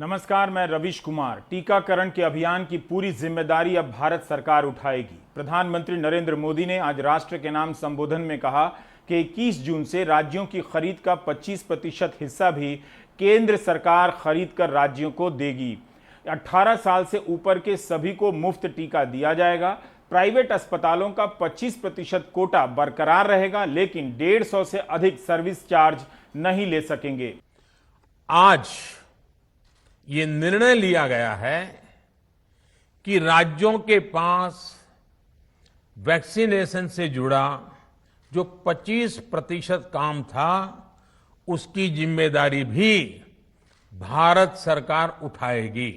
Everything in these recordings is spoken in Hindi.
नमस्कार, मैं रविश कुमार। टीकाकरण के अभियान की पूरी जिम्मेदारी अब भारत सरकार उठाएगी। प्रधानमंत्री नरेंद्र मोदी ने आज राष्ट्र के नाम संबोधन में कहा कि 21 जून से राज्यों की खरीद का 25% हिस्सा भी केंद्र सरकार खरीद कर राज्यों को देगी। 18 साल से ऊपर के सभी को मुफ्त टीका दिया जाएगा। प्राइवेट अस्पतालों का 25% कोटा बरकरार रहेगा, लेकिन 150 से अधिक सर्विस चार्ज नहीं ले सकेंगे। आज ये निर्णय लिया गया है कि राज्यों के पास वैक्सीनेशन से जुड़ा जो 25% काम था, उसकी जिम्मेदारी भी भारत सरकार उठाएगी।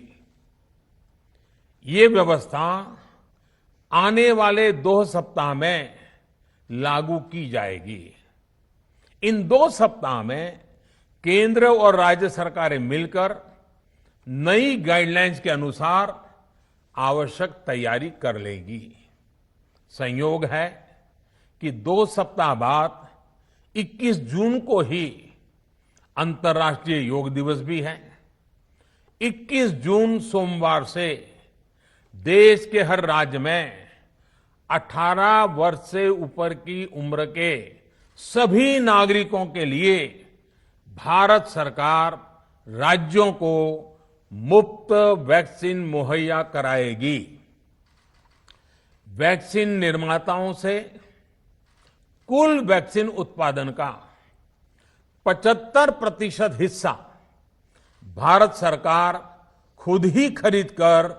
ये व्यवस्था आने वाले 2 सप्ताह में लागू की जाएगी। इन 2 सप्ताह में केंद्र और राज्य सरकारें मिलकर नई गाइडलाइंस के अनुसार आवश्यक तैयारी कर लेंगी। संयोग है कि 2 सप्ताह बाद 21 जून को ही अंतर्राष्ट्रीय योग दिवस भी है। 21 जून सोमवार से देश के हर राज्य में 18 वर्ष से ऊपर की उम्र के सभी नागरिकों के लिए भारत सरकार राज्यों को मुफ्त वैक्सीन मुहैया कराएगी। वैक्सीन निर्माताओं से कुल वैक्सीन उत्पादन का 75% हिस्सा भारत सरकार खुद ही खरीदकर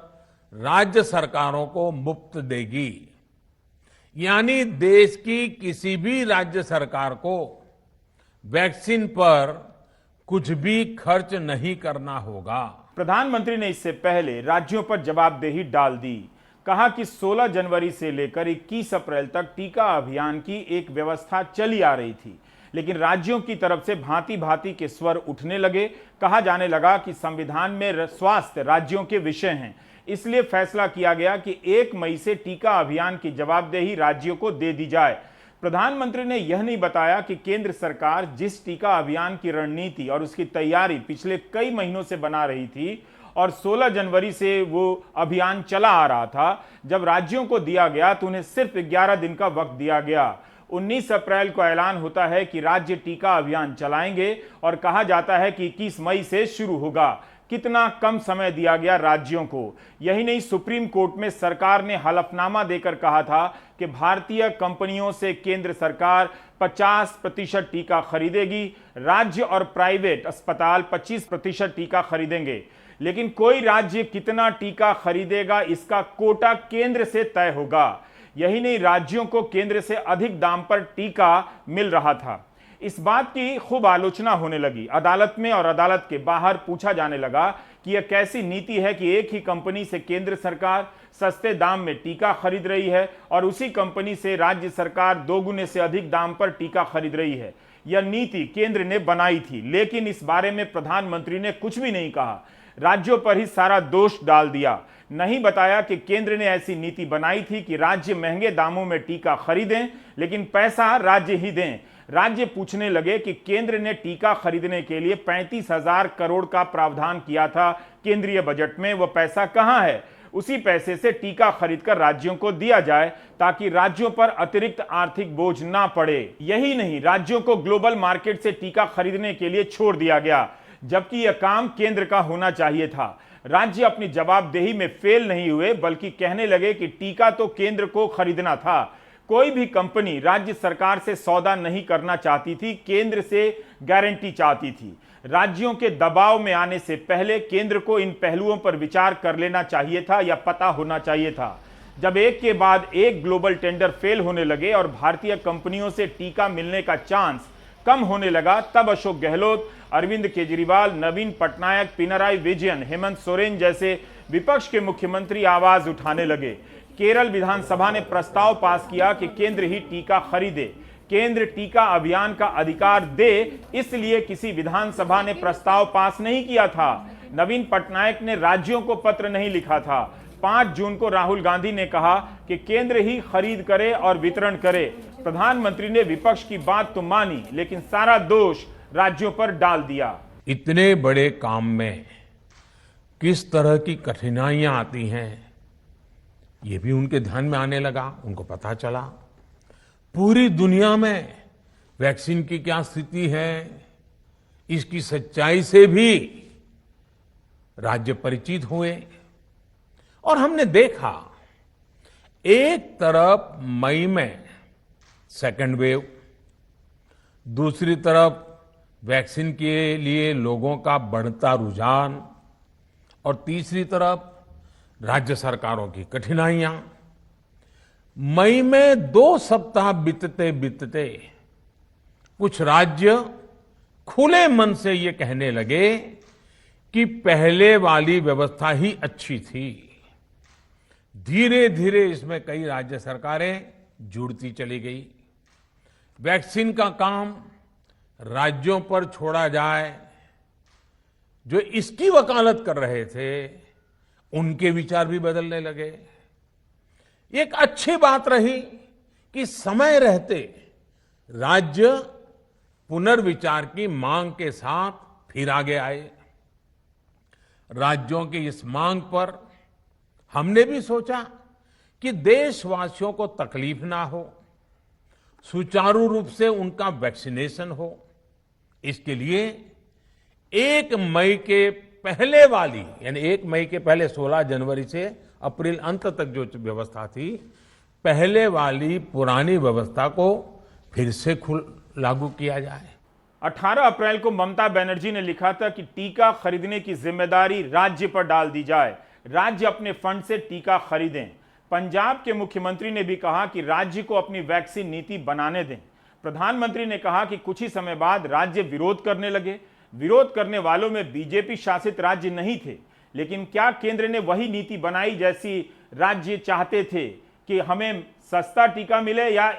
राज्य सरकारों को मुफ्त देगी। यानी देश की किसी भी राज्य सरकार को वैक्सीन पर कुछ भी खर्च नहीं करना होगा। प्रधानमंत्री ने इससे पहले राज्यों पर जवाबदेही डाल दी। कहा कि 16 जनवरी से लेकर 21 अप्रैल तक टीका अभियान की एक व्यवस्था चली आ रही थी, लेकिन राज्यों की तरफ से भांति भांति के स्वर उठने लगे। कहा जाने लगा कि संविधान में स्वास्थ्य राज्यों के विषय हैं, इसलिए फैसला किया गया कि 1 मई से टीका अभियान की जवाबदेही राज्यों को दे दी जाए। प्रधानमंत्री ने यह नहीं बताया कि केंद्र सरकार जिस टीका अभियान की रणनीति और उसकी तैयारी पिछले कई महीनों से बना रही थी और 16 जनवरी से वो अभियान चला आ रहा था, जब राज्यों को दिया गया तो उन्हें सिर्फ 11 दिन का वक्त दिया गया। 19 अप्रैल को ऐलान होता है कि राज्य टीका अभियान चलाएंगे और कहा जाता है कि 21 मई से शुरू होगा। कितना कम समय दिया गया राज्यों को। यही नहीं, सुप्रीम कोर्ट में सरकार ने हलफनामा देकर कहा था कि भारतीय कंपनियों से केंद्र सरकार 50% टीका खरीदेगी, राज्य और प्राइवेट अस्पताल 25% टीका खरीदेंगे, लेकिन कोई राज्य कितना टीका खरीदेगा इसका कोटा केंद्र से तय होगा। यही नहीं, राज्यों को केंद्र से अधिक दाम पर टीका मिल रहा था। इस बात की खूब आलोचना होने लगी। अदालत में और अदालत के बाहर पूछा जाने लगा कि यह कैसी नीति है कि एक ही कंपनी से केंद्र सरकार सस्ते दाम में टीका खरीद रही है और उसी कंपनी से राज्य सरकार 2 गुने से अधिक दाम पर टीका खरीद रही है। यह नीति केंद्र ने बनाई थी, लेकिन इस बारे में प्रधानमंत्री ने कुछ भी नहीं कहा। राज्यों पर ही सारा दोष डाल दिया। नहीं बताया कि केंद्र ने ऐसी नीति बनाई थी कि राज्य महंगे दामों में टीका खरीदें, लेकिन पैसा राज्य ही दें। राज्य पूछने लगे कि केंद्र ने टीका खरीदने के लिए 35,000 करोड़ का प्रावधान किया था केंद्रीय बजट में, वो पैसा कहां है? उसी पैसे से टीका खरीदकर राज्यों को दिया जाए ताकि राज्यों पर अतिरिक्त आर्थिक बोझ ना पड़े। यही नहीं, राज्यों को ग्लोबल मार्केट से टीका खरीदने के लिए छोड़ दिया गया, जबकि यह काम केंद्र का होना चाहिए था। राज्य अपनी जवाबदेही में फेल नहीं हुए, बल्कि कहने लगे कि टीका तो केंद्र को खरीदना था। कोई भी कंपनी राज्य सरकार से सौदा नहीं करना चाहती थी, केंद्र से गारंटी चाहती थी। राज्यों के दबाव में आने से पहले केंद्र को इन पहलुओं पर विचार कर लेना चाहिए था या पता होना चाहिए था। जब एक के बाद एक ग्लोबल टेंडर फेल होने लगे और भारतीय कंपनियों से टीका मिलने का चांस कम होने लगा, तब अशोक गहलोत, अरविंद केजरीवाल, नवीन पटनायक, पिनराई विजयन, हेमंत सोरेन जैसे विपक्ष के मुख्यमंत्री आवाज उठाने लगे। केरल विधानसभा ने प्रस्ताव पास किया कि केंद्र ही टीका खरीदे। केंद्र टीका अभियान का अधिकार दे, इसलिए किसी विधानसभा ने प्रस्ताव पास नहीं किया था। नवीन पटनायक ने राज्यों को पत्र नहीं लिखा था। 5 जून को राहुल गांधी ने कहा कि केंद्र ही खरीद करे और वितरण करे। प्रधानमंत्री ने विपक्ष की बात तो मानी, लेकिन सारा दोष राज्यों पर डाल दिया। इतने बड़े काम में किस तरह की कठिनाइयां आती हैं, ये भी उनके ध्यान में आने लगा। उनको पता चला पूरी दुनिया में वैक्सीन की क्या स्थिति है, इसकी सच्चाई से भी राज्य परिचित हुए। और हमने देखा, एक तरफ मई में सेकेंड वेव, दूसरी तरफ वैक्सीन के लिए लोगों का बढ़ता रुझान, और तीसरी तरफ राज्य सरकारों की कठिनाइयां। मई में 2 सप्ताह बीतते बीतते कुछ राज्य खुले मन से ये कहने लगे कि पहले वाली व्यवस्था ही अच्छी थी। धीरे धीरे इसमें कई राज्य सरकारें जुड़ती चली गई। वैक्सीन का काम राज्यों पर छोड़ा जाए, जो इसकी वकालत कर रहे थे उनके विचार भी बदलने लगे। एक अच्छी बात रही कि समय रहते राज्य पुनर्विचार की मांग के साथ फिर आगे आए। राज्यों की इस मांग पर हमने भी सोचा कि देशवासियों को तकलीफ ना हो, सुचारू रूप से उनका वैक्सीनेशन हो। इसके लिए 1 मई के पहले वाली, यानी 1 मई के पहले 16 जनवरी से अप्रैल अंत तक जो व्यवस्था थी, पहले वाली पुरानी व्यवस्था को फिर से लागू किया जाए। 18 अप्रैल को ममता बनर्जी ने लिखा था कि टीका खरीदने की जिम्मेदारी राज्य पर डाल दी जाए, राज्य अपने फंड से टीका खरीदें। पंजाब के मुख्यमंत्री ने भी कहा कि राज्य को अपनी वैक्सीन नीति बनाने दें। प्रधानमंत्री ने कहा कि कुछ ही समय बाद राज्य विरोध करने लगे। विरोध करने वालों में बीजेपी शासित राज्य नहीं थे, लेकिन क्या केंद्र ने वही नीति बनाई जैसी राज्य चाहते थे कि हमें सस्ता टीका मिले या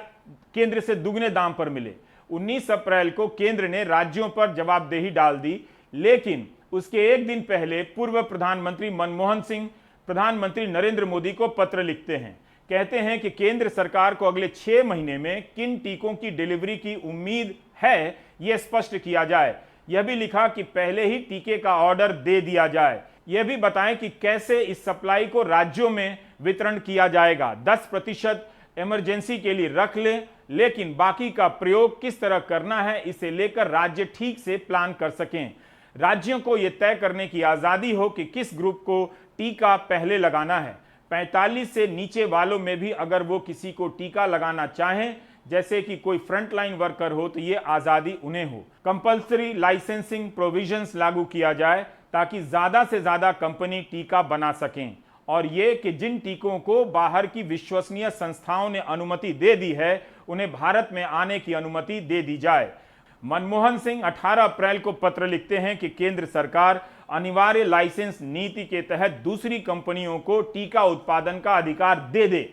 केंद्र से दुगने दाम पर मिले? 19 अप्रैल को केंद्र ने राज्यों पर जवाबदेही डाल दी, लेकिन उसके एक दिन पहले पूर्व प्रधानमंत्री मनमोहन सिंह प्रधानमंत्री नरेंद्र मोदी को पत्र लिखते हैं। कहते हैं कि केंद्र सरकार को अगले 6 महीने में किन टीकों की डिलीवरी की उम्मीद है, यह स्पष्ट किया जाए। यह भी लिखा कि पहले ही टीके का ऑर्डर दे दिया जाए। यह भी बताएं कि कैसे इस सप्लाई को राज्यों में वितरण किया जाएगा। 10% इमरजेंसी के लिए रख लें, लेकिन बाकी का प्रयोग किस तरह करना है, इसे लेकर राज्य ठीक से प्लान कर सकें। राज्यों को यह तय करने की आजादी हो कि किस ग्रुप को टीका पहले लगाना है। 45 से नीचे वालों में भी अगर वो किसी को टीका लगाना चाहें, जैसे कि कोई फ्रंटलाइन वर्कर हो, तो ये आजादी उन्हें हो। कंपल्सरी लाइसेंसिंग प्रोविजंस लागू किया जाए ताकि ज्यादा से ज्यादा कंपनी टीका बना सकें, और ये कि जिन टीकों को बाहर की विश्वसनीय संस्थाओं ने अनुमति दे दी है, उन्हें भारत में आने की अनुमति दे दी जाए। मनमोहन सिंह 18 अप्रैल को पत्र लिखते हैं कि केंद्र सरकार अनिवार्य लाइसेंस नीति के तहत दूसरी कंपनियों को टीका उत्पादन का अधिकार दे दे।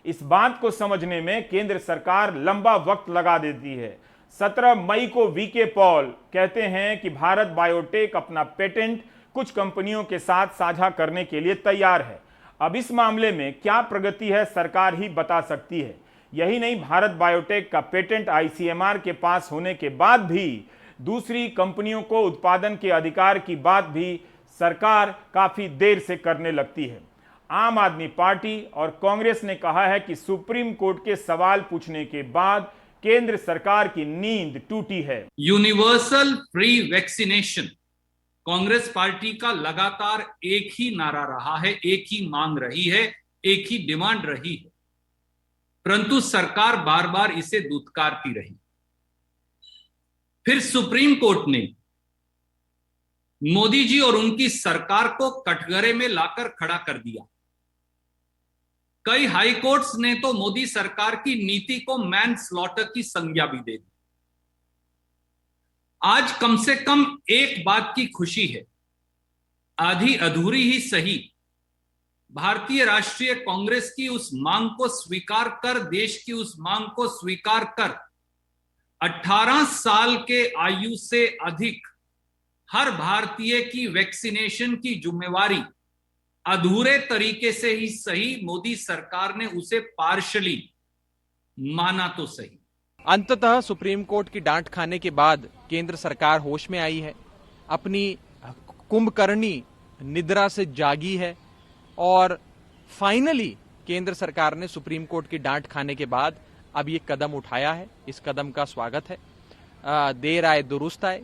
इस बात को समझने में केंद्र सरकार लंबा वक्त लगा देती है। 17 मई को वीके पॉल कहते हैं कि भारत बायोटेक अपना पेटेंट कुछ कंपनियों के साथ साझा करने के लिए तैयार है। अब इस मामले में क्या प्रगति है, सरकार ही बता सकती है। यही नहीं, भारत बायोटेक का पेटेंट आईसीएमआर के पास होने के बाद भी दूसरी कंपनियों को उत्पादन के अधिकार की बात भी सरकार काफी देर से करने लगती है। आम आदमी पार्टी और कांग्रेस ने कहा है कि सुप्रीम कोर्ट के सवाल पूछने के बाद केंद्र सरकार की नींद टूटी है। Universal free vaccination Congress party का लगातार एक ही नारा रहा है, एक ही मांग रही है, एक ही डिमांड रही है, परंतु सरकार बार बार इसे दुत्कारती रही। फिर सुप्रीम कोर्ट ने मोदी जी और उनकी सरकार को कटघरे में लाकर खड़ा कर दिया। कई हाई कोर्ट्स ने तो मोदी सरकार की नीति को मैन स्लॉटर की संज्ञा भी दे दी। आज कम से कम एक बात की खुशी है, आधी अधूरी ही सही, भारतीय राष्ट्रीय कांग्रेस की उस मांग को स्वीकार कर, देश की उस मांग को स्वीकार कर 18 साल के आयु से अधिक हर भारतीय की वैक्सीनेशन की जिम्मेवारी अधूरे तरीके से ही सही मोदी सरकार ने उसे पार्शली माना तो सही। अंततः सुप्रीम कोर्ट की डांट खाने के बाद केंद्र सरकार होश में आई है। अपनी कुंभकर्णी निद्रा से जागी है और फाइनली केंद्र सरकार ने सुप्रीम कोर्ट की डांट खाने के बाद अब ये कदम उठाया है। इस कदम का स्वागत है। देर आए दुरुस्त आए।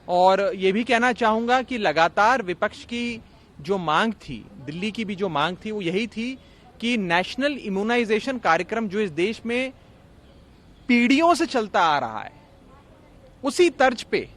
और ये भी कहना चाहूंगा कि लगातार विपक्ष की जो मांग थी, दिल्ली की भी जो मांग थी, वो यही थी कि नेशनल इम्यूनाइजेशन कार्यक्रम जो इस देश में पीढ़ियों से चलता आ रहा है, उसी तर्ज पे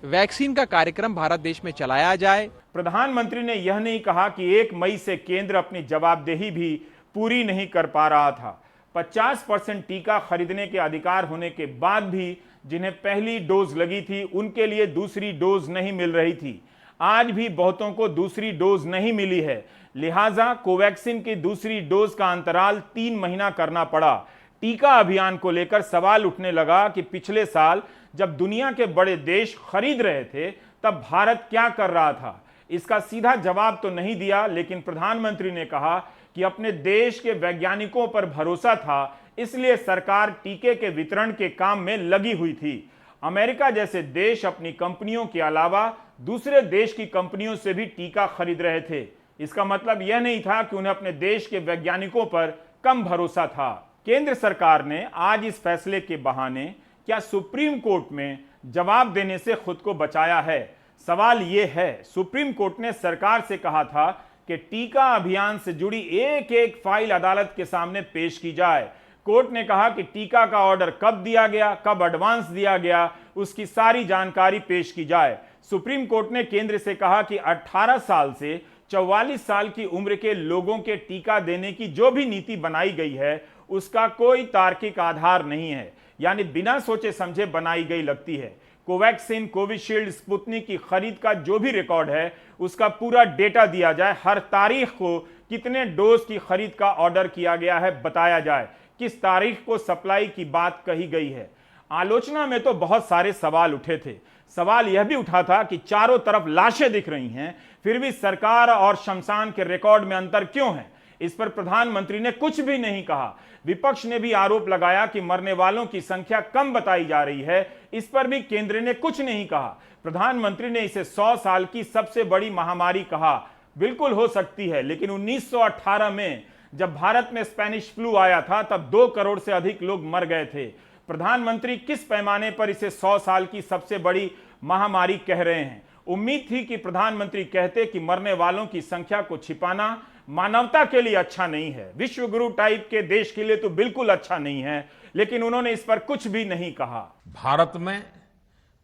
वैक्सीन का कार्यक्रम भारत देश में चलाया जाए। प्रधानमंत्री ने यह नहीं कहा कि 1 मई से केंद्र अपनी जवाबदेही भी पूरी नहीं कर पा रहा था। 50% टीका खरीदने के अधिकार होने के बाद भी जिन्हें पहली डोज लगी थी उनके लिए दूसरी डोज नहीं मिल रही थी। आज भी बहुतों को दूसरी डोज नहीं मिली है, लिहाजा कोवैक्सीन की दूसरी डोज का अंतराल 3 महीना करना पड़ा। टीका अभियान को लेकर सवाल उठने लगा कि पिछले साल जब दुनिया के बड़े देश खरीद रहे थे तब भारत क्या कर रहा था। इसका सीधा जवाब तो नहीं दिया, लेकिन प्रधानमंत्री ने कहा कि अपने देश के वैज्ञानिकों पर भरोसा था, इसलिए सरकार टीके के वितरण के काम में लगी हुई थी। अमेरिका जैसे देश अपनी कंपनियों के अलावा दूसरे देश की कंपनियों से भी टीका खरीद रहे थे। इसका मतलब यह नहीं था कि उन्हें अपने देश के वैज्ञानिकों पर कम भरोसा था। केंद्र सरकार ने आज इस फैसले के बहाने क्या सुप्रीम कोर्ट में जवाब देने से खुद को बचाया है? सवाल यह है, सुप्रीम कोर्ट ने सरकार से कहा था कि टीका अभियान से जुड़ी एक एक फाइल अदालत के सामने पेश की जाए। कोर्ट ने कहा कि टीका का ऑर्डर कब दिया गया, कब एडवांस दिया गया, उसकी सारी जानकारी पेश की जाए। सुप्रीम कोर्ट ने केंद्र से कहा कि 18 साल से 44 साल की उम्र के लोगों के टीका देने की जो भी नीति बनाई गई है उसका कोई तार्किक आधार नहीं है, यानी बिना सोचे समझे बनाई गई लगती है। कोवैक्सीन, कोविशील्ड, स्पुतनिक की खरीद का जो भी रिकॉर्ड है उसका पूरा डेटा दिया जाए। हर तारीख को कितने डोज की खरीद का ऑर्डर किया गया है बताया जाए, किस तारीख को सप्लाई की बात कही गई है। आलोचना में तो बहुत सारे सवाल उठे थे। सवाल यह भी उठा था कि चारों तरफ लाशें दिख रही हैं, फिर भी सरकार और शमशान के रिकॉर्ड में अंतर क्यों है? इस पर प्रधानमंत्री ने कुछ भी नहीं कहा। विपक्ष ने भी आरोप लगाया कि मरने वालों की संख्या कम बताई जा रही है, इस पर भी केंद्र ने कुछ नहीं कहा। प्रधानमंत्री ने इसे 100 साल की सबसे बड़ी महामारी कहा। बिल्कुल हो सकती है, लेकिन 1918 में जब भारत में स्पेनिश फ्लू आया था तब 2 करोड़ से अधिक लोग मर गए थे। प्रधानमंत्री किस पैमाने पर इसे 100 साल की सबसे बड़ी महामारी कह रहे हैं? उम्मीद थी कि प्रधानमंत्री कहते कि मरने वालों की संख्या को छिपाना मानवता के लिए अच्छा नहीं है, विश्व गुरु टाइप के देश के लिए तो बिल्कुल अच्छा नहीं है, लेकिन उन्होंने इस पर कुछ भी नहीं कहा। भारत में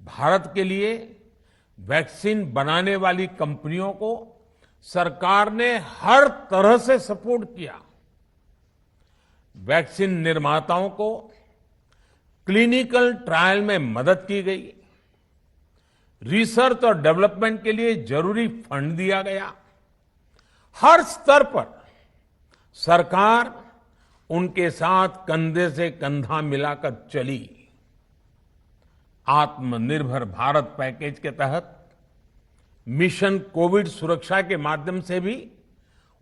भारत के लिए वैक्सीन बनाने वाली कंपनियों को सरकार ने हर तरह से सपोर्ट किया। वैक्सीन निर्माताओं को क्लिनिकल ट्रायल में मदद की गई, रिसर्च और डेवलपमेंट के लिए जरूरी फंड दिया गया। हर स्तर पर सरकार उनके साथ कंधे से कंधा मिलाकर चली। आत्मनिर्भर भारत पैकेज के तहत मिशन कोविड सुरक्षा के माध्यम से भी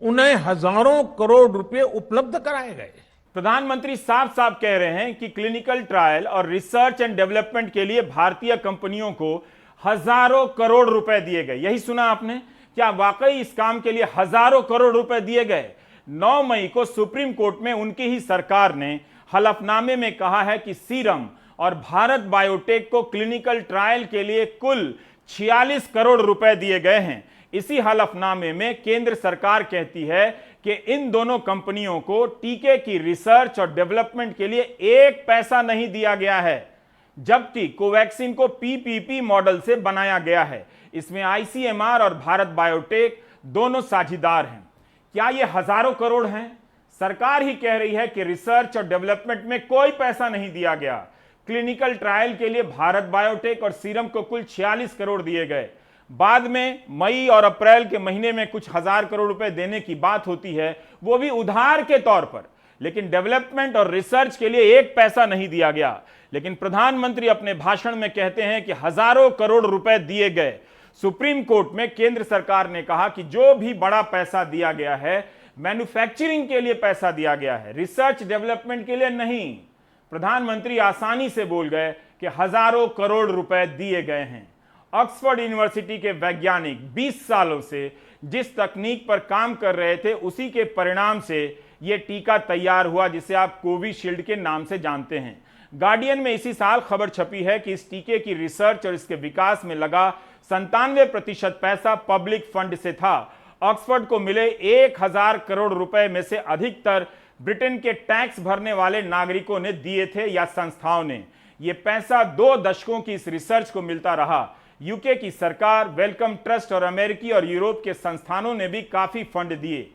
उन्हें हजारों करोड़ रुपए उपलब्ध कराए गए। प्रधानमंत्री साफ साफ कह रहे हैं कि क्लिनिकल ट्रायल और रिसर्च एंड डेवलपमेंट के लिए भारतीय कंपनियों को हजारों करोड़ रुपए दिए गए। यही सुना आपने? क्या वाकई इस काम के लिए हजारों करोड़ रुपए दिए गए? 9 मई को सुप्रीम कोर्ट में उनकी ही सरकार ने हलफनामे में कहा है कि सीरम और भारत बायोटेक को क्लिनिकल ट्रायल के लिए कुल 46 करोड़ रुपए दिए गए हैं। इसी हलफनामे में केंद्र सरकार कहती है कि इन दोनों कंपनियों को टीके की रिसर्च और डेवलपमेंट के लिए 1 पैसा नहीं दिया गया है, जबकि कोवैक्सीन को पीपीपी मॉडल से बनाया गया है। इसमें आईसीएमआर और भारत बायोटेक दोनों साझीदार हैं। क्या ये हजारों करोड़ हैं? सरकार ही कह रही है कि रिसर्च और डेवलपमेंट में कोई पैसा नहीं दिया गया। क्लिनिकल ट्रायल के लिए भारत बायोटेक और सीरम को कुल 46 करोड़ दिए गए। बाद में मई और अप्रैल के महीने में कुछ हजार करोड़ रुपए देने की बात होती है, वो भी उधार के तौर पर, लेकिन डेवलपमेंट और रिसर्च के लिए 1 पैसा नहीं दिया गया। लेकिन प्रधानमंत्री अपने भाषण में कहते हैं कि हजारों करोड़ रुपए दिए गए। सुप्रीम कोर्ट में केंद्र सरकार ने कहा कि जो भी बड़ा पैसा दिया गया है मैन्युफैक्चरिंग के लिए पैसा दिया गया है, रिसर्च डेवलपमेंट के लिए नहीं। प्रधानमंत्री आसानी से बोल गए कि हजारों करोड़ रुपए दिए गए हैं। ऑक्सफोर्ड यूनिवर्सिटी के वैज्ञानिक 20 सालों से जिस तकनीक पर काम कर रहे थे उसी के परिणाम से यह टीका तैयार हुआ जिसे आप कोविशील्ड के नाम से जानते हैं। गार्डियन में इसी साल खबर छपी है कि इस टीके की रिसर्च और इसके विकास में लगा 97% पैसा पब्लिक फंड से था। ऑक्सफोर्ड को मिले 1000 करोड़ रुपए में से अधिकतर ब्रिटेन के टैक्स भरने वाले नागरिकों ने दिए थे या संस्थाओं ने। यह पैसा 2 दशकों की इस रिसर्च को मिलता रहा। यूके की सरकार, वेलकम ट्रस्ट और अमेरिकी और यूरोप के संस्थानों ने भी काफी फंड दिए।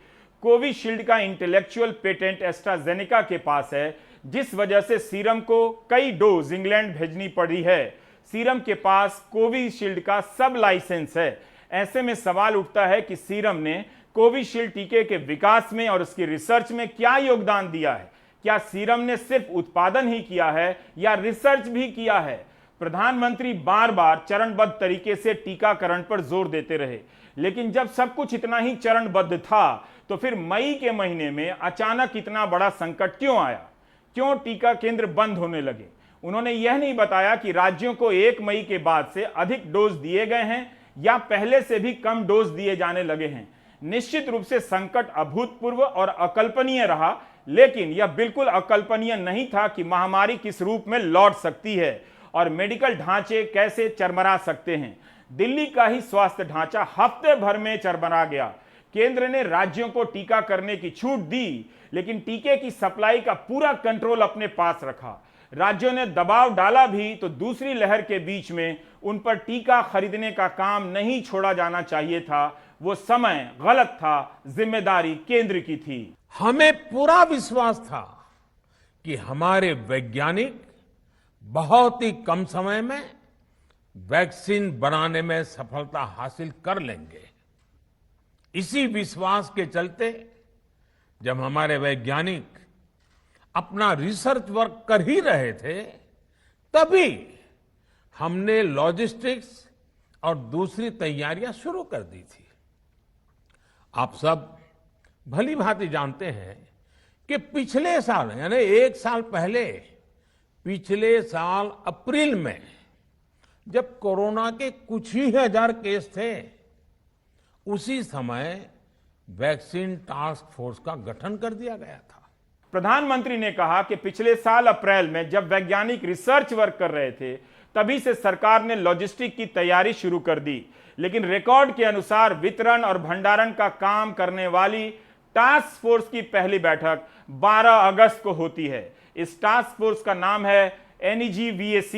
कोविशील्ड का इंटेलेक्चुअल पेटेंट एस्ट्राजेनेका के पास है, जिस वजह से सीरम को कई डोज इंग्लैंड भेजनी पड़ी है। सीरम के पास कोविशील्ड का सब लाइसेंस है। ऐसे में सवाल उठता है कि सीरम ने कोविशील्ड टीके के विकास में और उसकी रिसर्च में क्या योगदान दिया है। क्या सीरम ने सिर्फ उत्पादन ही किया है या रिसर्च भी किया है? प्रधानमंत्री बार बार चरणबद्ध तरीके से टीकाकरण पर जोर देते रहे, लेकिन जब सब कुछ इतना ही चरणबद्ध था तो फिर मई के महीने में अचानक इतना बड़ा संकट क्यों आया? क्यों टीका केंद्र बंद होने लगे? उन्होंने यह नहीं बताया कि राज्यों को 1 मई के बाद से अधिक डोज दिए गए हैं या पहले से भी कम डोज दिए जाने लगे हैं। निश्चित रूप से संकट अभूतपूर्व और अकल्पनीय रहा, लेकिन यह बिल्कुल अकल्पनीय नहीं था कि महामारी किस रूप में लौट सकती है और मेडिकल ढांचे कैसे चरमरा सकते हैं। दिल्ली का ही स्वास्थ्य ढांचा हफ्ते भर में चरमरा गया। केंद्र ने राज्यों को टीका करने की छूट दी, लेकिन टीके की सप्लाई का पूरा कंट्रोल अपने पास रखा। राज्यों ने दबाव डाला भी तो दूसरी लहर के बीच में उन पर टीका खरीदने का काम नहीं छोड़ा जाना चाहिए था। वो समय गलत था, जिम्मेदारी केंद्र की थी। हमें पूरा विश्वास था कि हमारे वैज्ञानिक बहुत ही कम समय में वैक्सीन बनाने में सफलता हासिल कर लेंगे। इसी विश्वास के चलते जब हमारे वैज्ञानिक अपना रिसर्च वर्क कर ही रहे थे, तभी हमने लॉजिस्टिक्स और दूसरी तैयारियां शुरू कर दी थी। आप सब भली भांति जानते हैं कि पिछले साल यानी 1 साल पहले, पिछले साल अप्रैल में जब कोरोना के कुछ ही हजार केस थे, उसी समय वैक्सीन टास्क फोर्स का गठन कर दिया गया था। प्रधानमंत्री ने कहा कि पिछले साल अप्रैल में जब वैज्ञानिक रिसर्च वर्क कर रहे थे, तभी से सरकार ने लॉजिस्टिक की तैयारी शुरू कर दी, लेकिन रिकॉर्ड के अनुसार वितरण और भंडारण का काम करने वाली टास्क फोर्स की पहली बैठक 12 अगस्त को होती है। इस टास्क फोर्स का नाम है NEGVAC।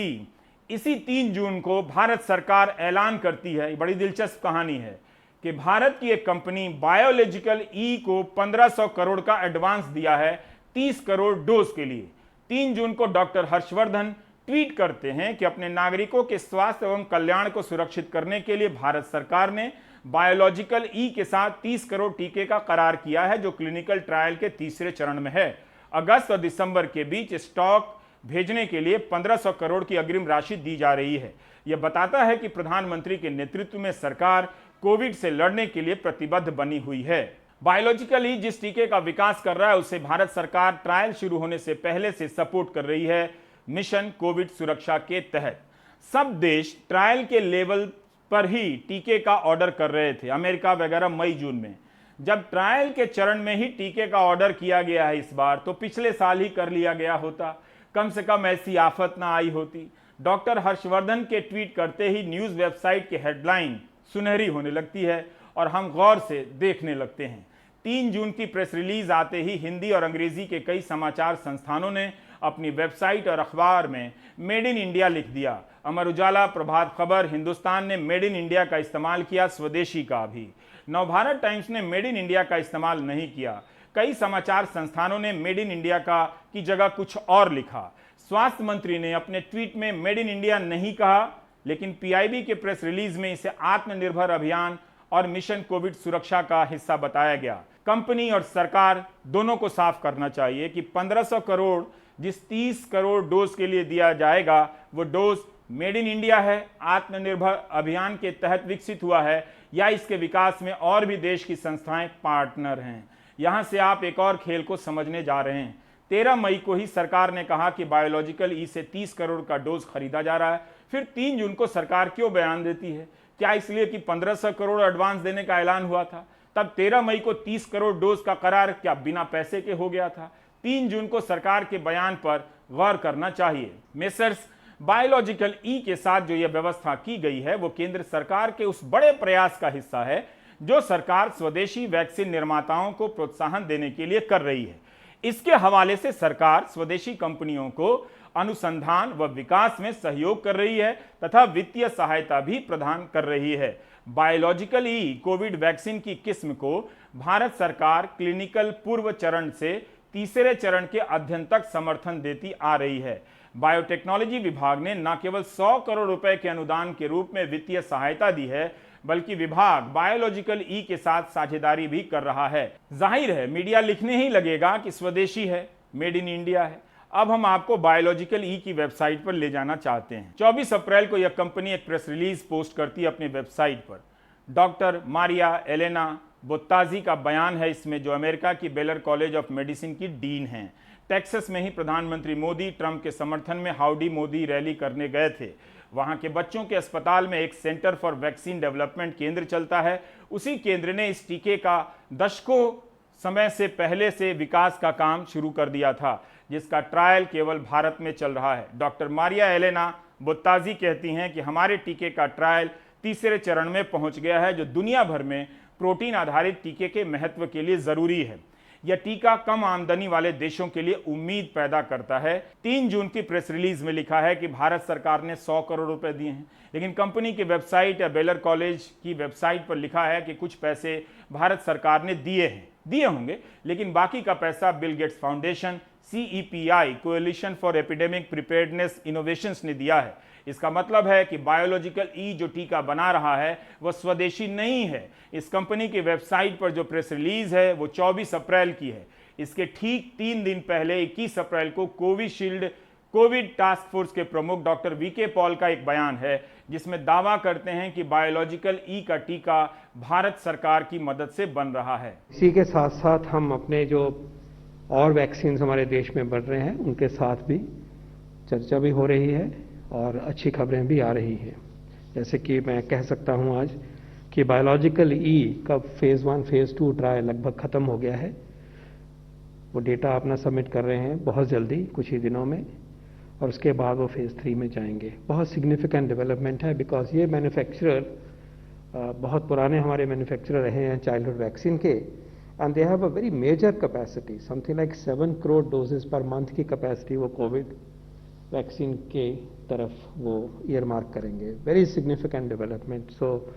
इसी 3 जून को भारत सरकार ऐलान करती है, बड़ी दिलचस्प कहानी है, कि भारत की एक कंपनी बायोलॉजिकल ई को 1500 करोड़ का एडवांस दिया है 30 करोड़ डोज के लिए। 3 जून को डॉक्टर हर्षवर्धन ट्वीट करते हैं कि अपने नागरिकों के स्वास्थ्य एवं कल्याण को सुरक्षित करने के लिए भारत सरकार ने बायोलॉजिकल ई के साथ 30 करोड़ टीके का करार किया है, जो क्लिनिकल ट्रायल के तीसरे चरण में है। अगस्त और दिसंबर के बीच स्टॉक भेजने के लिए 1500 करोड़ की अग्रिम राशि दी जा रही है। यह बताता है कि प्रधानमंत्री के नेतृत्व में सरकार कोविड से लड़ने के लिए प्रतिबद्ध बनी हुई है। बायोलॉजिकल ई जिस टीके का विकास कर रहा है, उसे भारत सरकार ट्रायल शुरू होने से पहले से सपोर्ट कर रही है। मिशन कोविड सुरक्षा के तहत सब देश ट्रायल के लेवल पर ही टीके का ऑर्डर कर रहे थे, अमेरिका वगैरह मई जून में। जब ट्रायल के चरण में ही टीके का ऑर्डर किया गया है इस बार, तो पिछले साल ही कर लिया गया होता, कम से कम ऐसी आफत ना आई होती। डॉक्टर हर्षवर्धन के ट्वीट करते ही न्यूज वेबसाइट की हेडलाइन सुनहरी होने लगती है और हम गौर से देखने लगते हैं। 3 जून की प्रेस रिलीज आते ही हिंदी और अंग्रेजी के कई समाचार संस्थानों ने अपनी वेबसाइट और अखबार में मेड इन इंडिया लिख दिया। अमर उजाला, प्रभात खबर, हिंदुस्तान ने मेड इन इंडिया का इस्तेमाल किया, स्वदेशी का भी। नवभारत टाइम्स ने मेड इन इंडिया का इस्तेमाल नहीं किया। कई समाचार संस्थानों ने मेड इन इंडिया की जगह कुछ और लिखा। स्वास्थ्य मंत्री ने अपने ट्वीट में मेड इन इंडिया नहीं कहा, लेकिन पीआईबी के प्रेस रिलीज में इसे आत्मनिर्भर अभियान और मिशन कोविड सुरक्षा का हिस्सा बताया गया। कंपनी और सरकार दोनों को साफ करना चाहिए कि 1500 करोड़ जिस 30 करोड़ डोज के लिए दिया जाएगा, वो डोज मेड इन इंडिया है, आत्मनिर्भर अभियान के तहत विकसित हुआ है, या इसके विकास में और भी देश की संस्थाएं पार्टनर हैं। यहां से आप एक और खेल को समझने जा रहे हैं। 13 मई को ही सरकार ने कहा कि बायोलॉजिकल ई से 30 करोड़ का डोज खरीदा जा रहा है। फिर 3 जून को सरकार क्यों बयान देती है? क्या इसलिए कि 1500 करोड़ एडवांस देने का ऐलान हुआ था? तब 13 मई को 30 करोड़ डोज का करार क्या बिना पैसे के हो गया था? 3 जून को सरकार के बयान पर गौर करना चाहिए। मेसर्स बायोलॉजिकल ई के साथ जो यह व्यवस्था की गई है वो केंद्र सरकार के उस बड़े प्रयास का हिस्सा है जो सरकार स्वदेशी वैक्सीन निर्माताओं को प्रोत्साहन देने के लिए कर रही है। इसके हवाले से सरकार स्वदेशी कंपनियों को अनुसंधान व विकास में सहयोग कर रही है तथा वित्तीय सहायता भी प्रदान कर रही है। बायोलॉजिकल ई कोविड वैक्सीन की किस्म को भारत सरकार क्लिनिकल पूर्व चरण से तीसरे चरण के अध्ययन तक समर्थन देती आ रही है। बायोटेक्नोलॉजी विभाग ने न केवल 100 करोड़ रुपए के अनुदान के रूप में वित्तीय सहायता दी है, बल्कि विभाग बायोलॉजिकल ई के साथ साझेदारी भी कर रहा है। जाहिर है मीडिया लिखने ही लगेगा कि स्वदेशी है, मेड इन इंडिया है। अब हम आपको बायोलॉजिकल ई की वेबसाइट पर ले जाना चाहते हैं। 24 अप्रैल को यह कंपनी एक प्रेस रिलीज पोस्ट करती है अपनी वेबसाइट पर। डॉक्टर मारिया एलेना बोत्ताजी का बयान है इसमें, जो अमेरिका की बेलर कॉलेज ऑफ मेडिसिन की डीन हैं। टेक्सास में ही प्रधानमंत्री मोदी ट्रंप के समर्थन में हाउडी मोदी रैली करने गए थे। वहां के बच्चों के अस्पताल में एक सेंटर फॉर वैक्सीन डेवलपमेंट केंद्र चलता है। उसी केंद्र ने इस टीके का दशकों समय से पहले से विकास का काम शुरू कर दिया था, जिसका ट्रायल केवल भारत में चल रहा है। डॉक्टर मारिया एलेना बोत्ताजी कहती हैं कि हमारे टीके का ट्रायल तीसरे चरण में पहुंच गया है, जो दुनिया भर में प्रोटीन आधारित टीके के महत्व के लिए जरूरी है। यह टीका कम आमदनी वाले देशों के लिए उम्मीद पैदा करता है। 3 जून की प्रेस रिलीज में लिखा है कि भारत सरकार ने 100 करोड़ रुपए दिए हैं, लेकिन कंपनी की वेबसाइट या बेलर कॉलेज की वेबसाइट पर लिखा है कि कुछ पैसे भारत सरकार ने दिए होंगे, लेकिन बाकी का पैसा Bill Gates foundation, CEPI coalition for epidemic preparedness innovations ने दिया है। इसका मतलब है कि बायोलॉजिकल ई जो टीका बना रहा है वह स्वदेशी नहीं है। इस कंपनी की वेबसाइट पर जो प्रेस रिलीज है वो 24 अप्रैल की है। इसके ठीक 3 दिन पहले 21 अप्रैल को कोविशील्ड कोविड टास्क फोर्स के प्रमुख डॉक्टर वीके पॉल का एक बयान है, जिसमें दावा करते हैं कि बायोलॉजिकल ई का टीका भारत सरकार की मदद से बन रहा है। इसी के साथ साथ हम अपने जो और वैक्सीन हमारे देश में बढ़ रहे हैं उनके साथ भी चर्चा भी हो रही है और अच्छी खबरें भी आ रही हैं। जैसे कि मैं कह सकता हूं आज कि बायोलॉजिकल ई का फेज़ 1 फेज़ 2 ट्रायल लगभग ख़त्म हो गया है। वो डेटा अपना सबमिट कर रहे हैं बहुत जल्दी, कुछ ही दिनों में, और उसके बाद वो फेज़ 3 में जाएंगे। बहुत सिग्निफिकेंट डेवलपमेंट है, बिकॉज ये मैन्युफैक्चरर बहुत पुराने हमारे मैन्युफैक्चरर रहे हैं चाइल्डहुड वैक्सीन के, and they have a very major capacity, something like 7 crore doses per month की कैपेसिटी वो कोविड वैक्सीन के तरफ वो ईयरमार्क करेंगे। Very significant development. So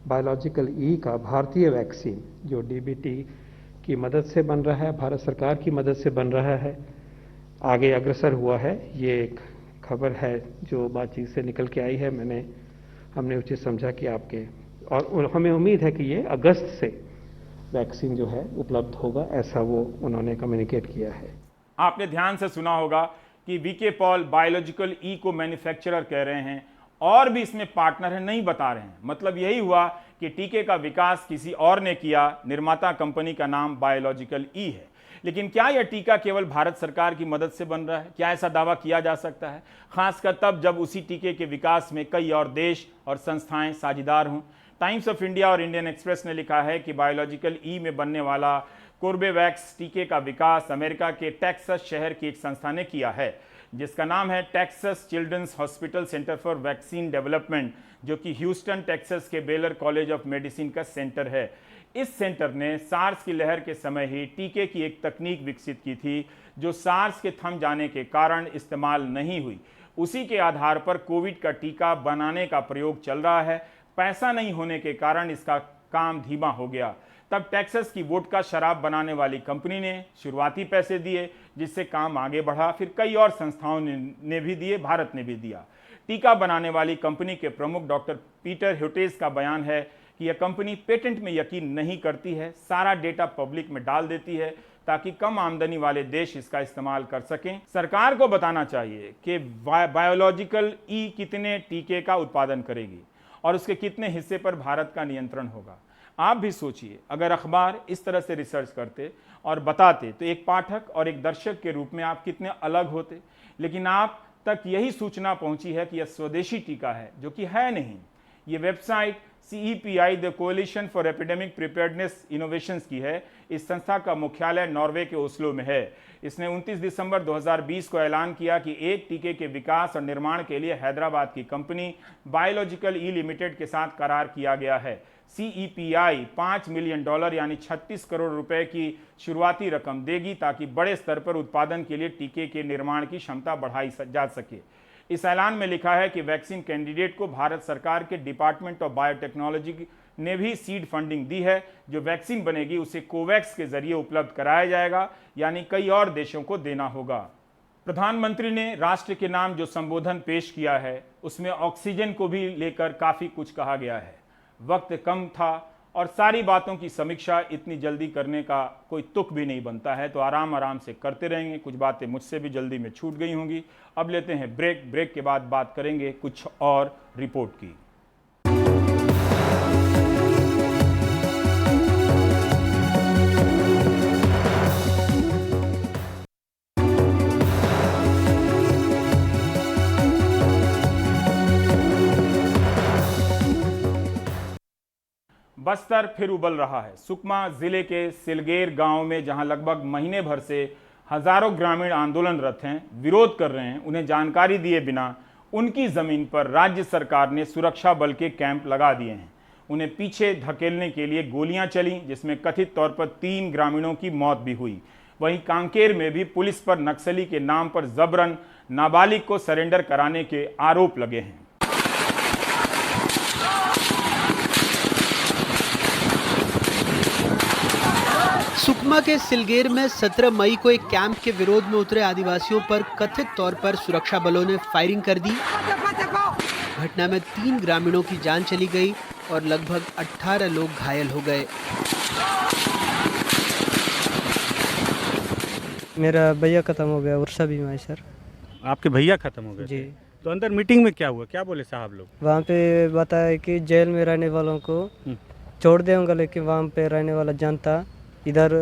biological E का भारतीय वैक्सीन जो डीबीटी की मदद से बन रहा है, भारत सरकार की मदद से बन रहा है, आगे अग्रसर हुआ है। ये एक खबर है जो बातचीत से निकल के आई है। हमने उचित समझा कि आपके, और हमें उम्मीद है कि ये अगस्त से वैक्सीन जो है उपलब्ध होगा, ऐसा वो उन्होंने कम्युनिकेट किया है। आपने ध्यान से सुना होगा कि वीके पॉल बायोलॉजिकल ई को मैन्युफैक्चरर कह रहे हैं और भी इसमें पार्टनर है नहीं बता रहे हैं। मतलब यही हुआ कि टीके का विकास किसी और ने किया, निर्माता कंपनी का नाम बायोलॉजिकल ई है। लेकिन क्या यह टीका केवल भारत सरकार की मदद से बन रहा है? क्या ऐसा दावा किया जा सकता है? खासकर तब जब उसी टीके के विकास में कई और देश और संस्थाएं साझेदार हों। टाइम्स ऑफ इंडिया और इंडियन एक्सप्रेस ने लिखा है कि बायोलॉजिकल ई में बनने वाला कोर्बेवैक्स टीके का विकास अमेरिका के टेक्सास शहर की एक संस्था ने किया है, जिसका नाम है Texas children's hospital centre for vaccine development, जो कि ह्यूस्टन टेक्सास के बेलर कॉलेज ऑफ मेडिसिन का सेंटर है। इस सेंटर ने सार्स की लहर के समय ही टीके की एक तकनीक विकसित की थी, जो सार्स के थम जाने के कारण इस्तेमाल नहीं हुई। उसी के आधार पर कोविड का टीका बनाने का प्रयोग चल रहा है। पैसा नहीं होने के कारण इसका काम धीमा हो गया। तब टेक्सास की वोडका शराब बनाने वाली कंपनी ने शुरुआती पैसे दिए, जिससे काम आगे बढ़ा। फिर कई और संस्थाओं ने भी दिए, भारत ने भी दिया। टीका बनाने वाली कंपनी के प्रमुख डॉक्टर पीटर ह्यूटेस का बयान है कि यह कंपनी पेटेंट में यकीन नहीं करती है, सारा डेटा पब्लिक में डाल देती है ताकि कम आमदनी वाले देश इसका इस्तेमाल कर सकें। सरकार को बताना चाहिए कि बायोलॉजिकल ई कितने टीके का उत्पादन करेगी और उसके कितने हिस्से पर भारत का नियंत्रण होगा। आप भी सोचिए, अगर अखबार इस तरह से रिसर्च करते और बताते तो एक पाठक और एक दर्शक के रूप में आप कितने अलग होते। लेकिन आप तक यही सूचना पहुंची है कि यह स्वदेशी टीका है, जो कि है नहीं। ये website CEPI the coalition for epidemic preparedness innovations की है। इस संस्था का मुख्यालय नॉर्वे के ओस्लो में है। इसने 29 दिसंबर 2020 को ऐलान किया कि एक टीके के विकास और निर्माण के लिए हैदराबाद की कंपनी बायोलॉजिकल ई लिमिटेड के साथ करार किया गया है। CEPI $5 मिलियन यानी 36 करोड़ रुपए की शुरुआती रकम देगी ताकि बड़े स्तर पर उत्पादन के लिए टीके के निर्माण की क्षमता बढ़ाई जा सके। इस ऐलान में लिखा है कि वैक्सीन कैंडिडेट को भारत सरकार के डिपार्टमेंट ऑफ बायोटेक्नोलॉजी ने भी सीड फंडिंग दी है। जो वैक्सीन बनेगी उसे कोवैक्स के जरिए उपलब्ध कराया जाएगा, यानी कई और देशों को देना होगा। प्रधानमंत्री ने राष्ट्र के नाम जो संबोधन पेश किया है उसमें ऑक्सीजन को भी लेकर काफी कुछ कहा गया है। वक्त कम था और सारी बातों की समीक्षा इतनी जल्दी करने का कोई तुक भी नहीं बनता है, तो आराम आराम से करते रहेंगे। कुछ बातें मुझसे भी जल्दी में छूट गई होंगी। अब लेते हैं ब्रेक के बाद बात करेंगे कुछ और रिपोर्ट की। बस्तर फिर उबल रहा है। सुकमा जिले के सिलगेर गांव में जहां लगभग महीने भर से हजारों ग्रामीण आंदोलनरत हैं, विरोध कर रहे हैं, उन्हें जानकारी दिए बिना उनकी जमीन पर राज्य सरकार ने सुरक्षा बल के कैंप लगा दिए हैं। उन्हें पीछे धकेलने के लिए गोलियां चली, जिसमें कथित तौर पर 3 ग्रामीणों की मौत भी हुई। वहीं कांकेर में भी पुलिस पर नक्सली के नाम पर जबरन नाबालिग को सरेंडर कराने के आरोप लगे हैं। सुकमा के सिलगेर में 17 मई को एक कैंप के विरोध में उतरे आदिवासियों पर कथित तौर पर सुरक्षा बलों ने फायरिंग कर दी। घटना में 3 ग्रामीणों की जान चली गई और लगभग 18 लोग घायल हो गए। मेरा भैया खत्म हो गया, वर्षा बीमा है सर। आपके भैया खत्म हो गए जी। तो अंदर मीटिंग में क्या हुआ, क्या बोले साहब लोग? वहाँ पे बताया कि जेल में रहने वालों को छोड़ देंगे, लेकिन वहाँ पे रहने वाला जनता इधर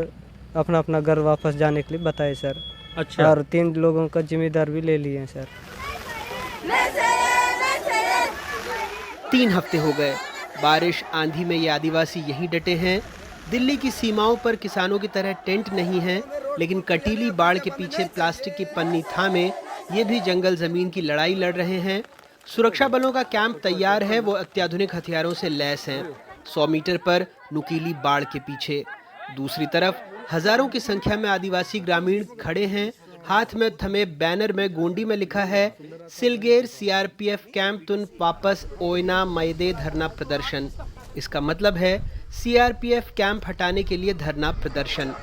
अपना अपना घर वापस जाने के लिए बताए सर। अच्छा। और 3 लोगों का जिम्मेदार भी ले लिए हैं सर। 3 हफ्ते हो गए, बारिश आंधी में ये आदिवासी यहीं डटे हैं। दिल्ली की सीमाओं पर किसानों की तरह टेंट नहीं है, लेकिन कटीली बाढ़ के पीछे प्लास्टिक की पन्नी थामे ये भी जंगल जमीन की लड़ाई लड़ रहे हैं। सुरक्षा बलों का कैंप तैयार है, वो अत्याधुनिक हथियारों से लैस हैं। 100 मीटर पर नुकीली बाढ़ के पीछे। दूसरी तरफ हजारों की संख्या में आदिवासी ग्रामीण खड़े हैं। हाथ में थमे बैनर में गोंडी में लिखा है सिलगेर CRPF कैंप तुन वापस ओयना मैदे धरना प्रदर्शन। इसका मतलब है CRPF कैंप हटाने के लिए धरना प्रदर्शन।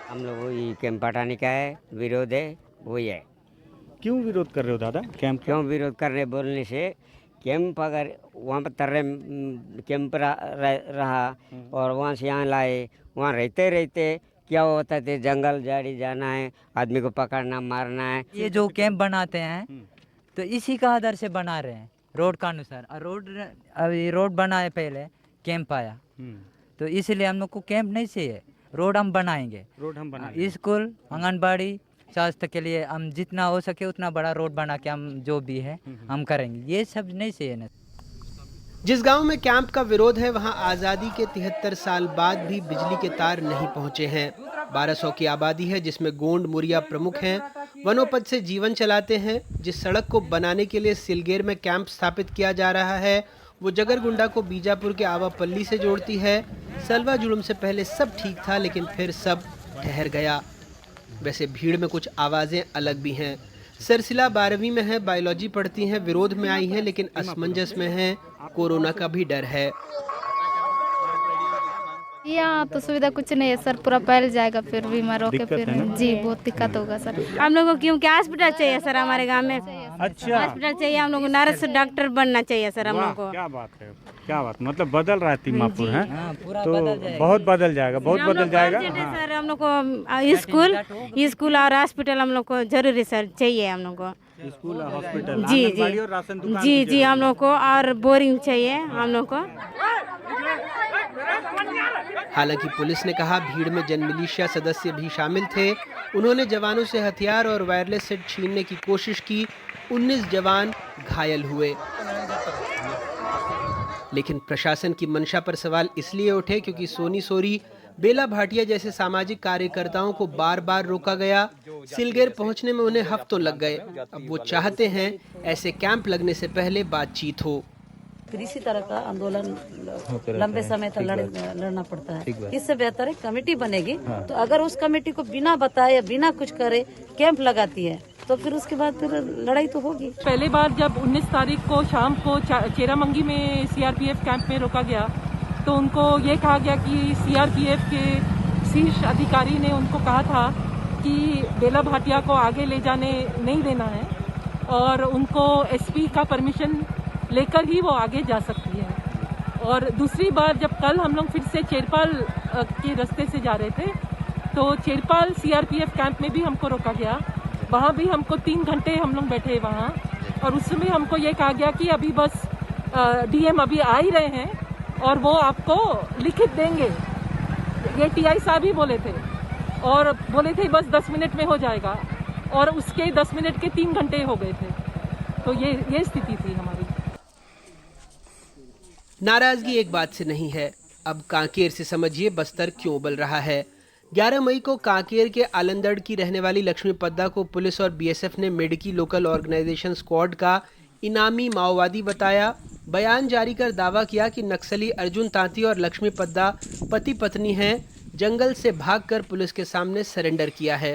हम लोग वही कैंप हटाने का है, विरोध है, वही है। क्यों विरोध कर रहे हो दादा कैंप का? क्यों विरोध कर रहे बोलने से, कैंप अगर वहाँ पर तरह कैंप रहा और वहाँ से यहाँ लाए, वहाँ रहते रहते क्या होता है, जंगल झाड़ी जाना है, आदमी को पकड़ना मारना है। ये जो कैंप बनाते हैं तो इसी का आधार से बना रहे हैं, रोड का अनुसार। और अभी रोड बनाए पहले कैंप आया, तो इसलिए हम लोग को कैंप नहीं चाहिए, रोड हम बनाएंगे। रोड हम बनाएंगे। स्कूल, आंगनबाड़ी, स्वास्थ्य के लिए हम जितना हो सके उतना बड़ा रोड बना के हम जो भी है हम करेंगे। ये सब नहीं चाहिए ना। जिस गांव में कैंप का विरोध है वहां आज़ादी के 73 साल बाद भी बिजली के तार नहीं पहुंचे हैं। 1200 की आबादी है, जिसमें गोंड मुरिया प्रमुख हैं। वनोपज से जीवन चलाते हैं। जिस सड़क को बनाने के लिए सिलगेर में कैंप स्थापित किया जा रहा है वो जगरगुंडा को बीजापुर के आवापल्ली से जोड़ती है। सलवा जुलूम से पहले सब ठीक था, लेकिन फिर सब ठहर गया। वैसे भीड़ में कुछ आवाज़ें अलग भी हैं। सरसिला 12वीं में है, बायोलॉजी पढ़ती हैं, विरोध में आई हैं, लेकिन असमंजस में हैं। कोरोना का भी डर है। यहाँ तो सुविधा कुछ नहीं है सर, पूरा फैल जाएगा, फिर बीमार होकर फिर जी बहुत दिक्कत होगा सर। हम लोगों को क्योंकि हॉस्पिटल चाहिए सर हमारे गांव में। अच्छा, हॉस्पिटल चाहिए, हम लोग नर्स डॉक्टर बनना चाहिए सर हम लोग को। क्या बात है, क्या बात, मतलब बदल रहा है तिम्मापुर है तो बदल बहुत बदल जाएगा, बहुत बदल जाएगा। सर हम लोग को स्कूल और हॉस्पिटल हम लोग को जरूरी सर चाहिए, हम लोग को स्कूल, हॉस्पिटल, जी आंगनबाड़ी और राशन दुकान जी जी हम लोग को, और बोरिंग चाहिए हम लोग को। हालांकि पुलिस ने कहा भीड़ में जनमिलिशिया सदस्य भी शामिल थे। उन्होंने जवानों से हथियार और वायरलेस सेट छीनने की कोशिश की। 19 जवान घायल हुए। लेकिन प्रशासन की मंशा पर सवाल इसलिए उठे क्योंकि सोनी सोरी, बेला भाटिया जैसे सामाजिक कार्यकर्ताओं को बार बार रोका गया। सिलगेर पहुंचने में उन्हें हफ्तों लग गए। अब वो चाहते हैं ऐसे कैंप लगने से पहले बातचीत हो। फिर इसी तरह का आंदोलन लंबे समय तक लड़ना पड़ता है। इससे बेहतर है कमेटी बनेगी, तो अगर उस कमेटी को बिना बताए बिना कुछ करे कैंप लगाती है तो फिर उसके बाद फिर लड़ाई तो होगी। पहली बार जब 19 तारीख को शाम को चेरामंगी में सीआरपीएफ कैंप में रोका गया तो उनको ये कहा गया कि सीआरपीएफ के शीर्ष अधिकारी ने उनको कहा था कि बेला भाटिया को आगे ले जाने नहीं देना है और उनको एसपी का परमिशन लेकर ही वो आगे जा सकती है। और दूसरी बार जब कल हम लोग फिर से चेरपाल के रास्ते से जा रहे थे तो चेरपाल सीआरपीएफ कैंप में भी हमको रोका गया। वहाँ भी हमको 3 घंटे हम लोग बैठे वहाँ और उस समय हमको ये कहा गया कि अभी बस डीएम अभी आ ही रहे हैं और वो आपको लिखित देंगे। ये टीआई साहब ही बोले थे और बोले थे बस 10 मिनट में हो जाएगा और उसके 10 मिनट के 3 घंटे हो गए थे। तो ये स्थिति थी हमारी। नाराजगी एक बात से नहीं है। अब कांकेर से समझिए बस्तर क्यों उबल रहा है। 11 मई को कांकेर के आलंदड़ की रहने वाली लक्ष्मी पद्दा को पुलिस और बीएसएफ ने मेडकी लोकल ऑर्गेनाइजेशन स्क्वाड का इनामी माओवादी बताया। बयान जारी कर दावा किया कि नक्सली अर्जुन तांती और लक्ष्मी पद्दा पति पत्नी हैं। जंगल से भागकर पुलिस के सामने सरेंडर किया है।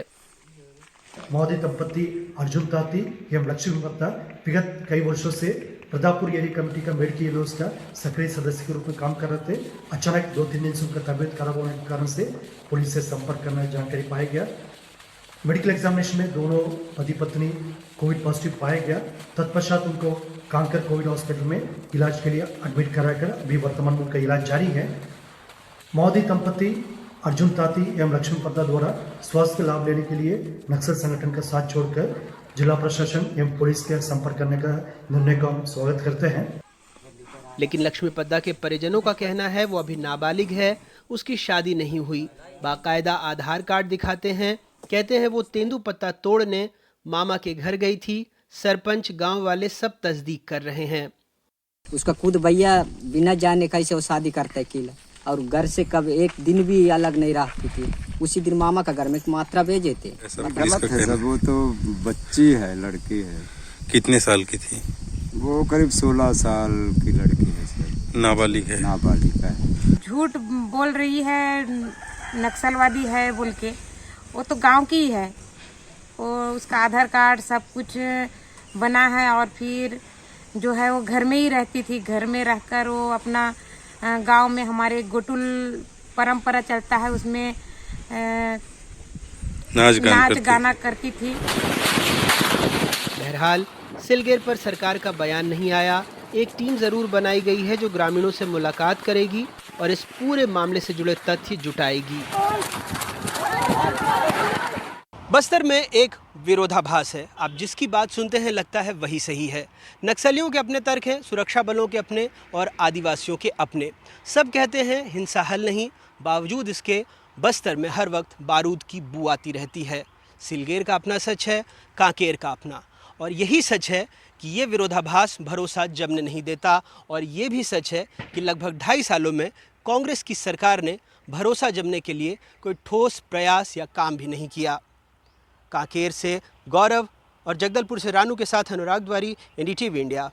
माओवादी दंपति अर्जुन तांती एवं लक्ष्मी पद्दा विगत कई वर्षों से प्रतापपुर एरिया कमेटी का मेडकी एलोस का सक्रिय सदस्य के रूप में काम कर रहे थे। अचानक 2-3 दिन से उनका तबियत खराब होने के कारण से पुलिस से संपर्क करने की जानकारी पाया गया। मेडिकल एग्जामिनेशन में दोनों पति पत्नी कोविड पॉजिटिव पाया गया। तत्पश्चात उनको कांकर कोविड हॉस्पिटल में इलाज के लिए एडमिट कराकर अभी वर्तमान में उनका इलाज जारी है। माओवादी दंपति अर्जुन तांती एवं लक्ष्मी पद्दा द्वारा स्वास्थ्य लाभ लेने के लिए नक्सल संगठन का साथ छोड़कर जिला प्रशासन एवं पुलिस के संपर्क करने का निर्णय का हम स्वागत करते हैं। लेकिन लक्ष्मी पद्दा के परिजनों का कहना है वो अभी नाबालिग है, उसकी शादी नहीं हुई। बाकायदा आधार कार्ड दिखाते हैं। कहते हैं वो तेंदुपत्ता तोड़ने मामा के घर गई थी। सरपंच गांव वाले सब तस्दीक कर रहे हैं। उसका खुद भैया बिना जाने कैसे वो शादी करता है किला और घर से कब एक दिन भी अलग नहीं रहती थी। उसी दिन मामा का घर में मात्रा भेजे थे। वो तो बच्ची है, लड़की है। कितने साल की थी? वो करीब 16 साल की लड़की है सर। नाबालिग है? नाबालिग है। झूठ बोल रही है, नक्सलवादी है बोल के। वो तो गांव की है। वो उसका आधार कार्ड सब कुछ बना है और फिर जो है वो घर में ही रहती थी। घर में रहकर वो अपना गांव में हमारे गोटुल परंपरा चलता है उसमें नाच गाना करती थी। बहरहाल सिलगेर पर सरकार का बयान नहीं आया। एक टीम जरूर बनाई गई है जो ग्रामीणों से मुलाकात करेगी और इस पूरे मामले से जुड़े तथ्य जुटाएगी। बस्तर में एक विरोधाभास है। आप जिसकी बात सुनते हैं लगता है वही सही है। नक्सलियों के अपने तर्क हैं, सुरक्षा बलों के अपने और आदिवासियों के अपने। सब कहते हैं हिंसा हल नहीं, बावजूद इसके बस्तर में हर वक्त बारूद की बू आती रहती है। सिलगेर का अपना सच है, कांकेर का अपना। और यही सच है कि ये विरोधाभास भरोसा जमने नहीं देता। और ये भी सच है कि लगभग 2.5 सालों में कांग्रेस की सरकार ने भरोसा जमने के लिए कोई ठोस प्रयास या काम भी नहीं किया। कांकेर से गौरव और जगदलपुर से रानू के साथ अनुराग द्वारी, एनडीटीवी इंडिया।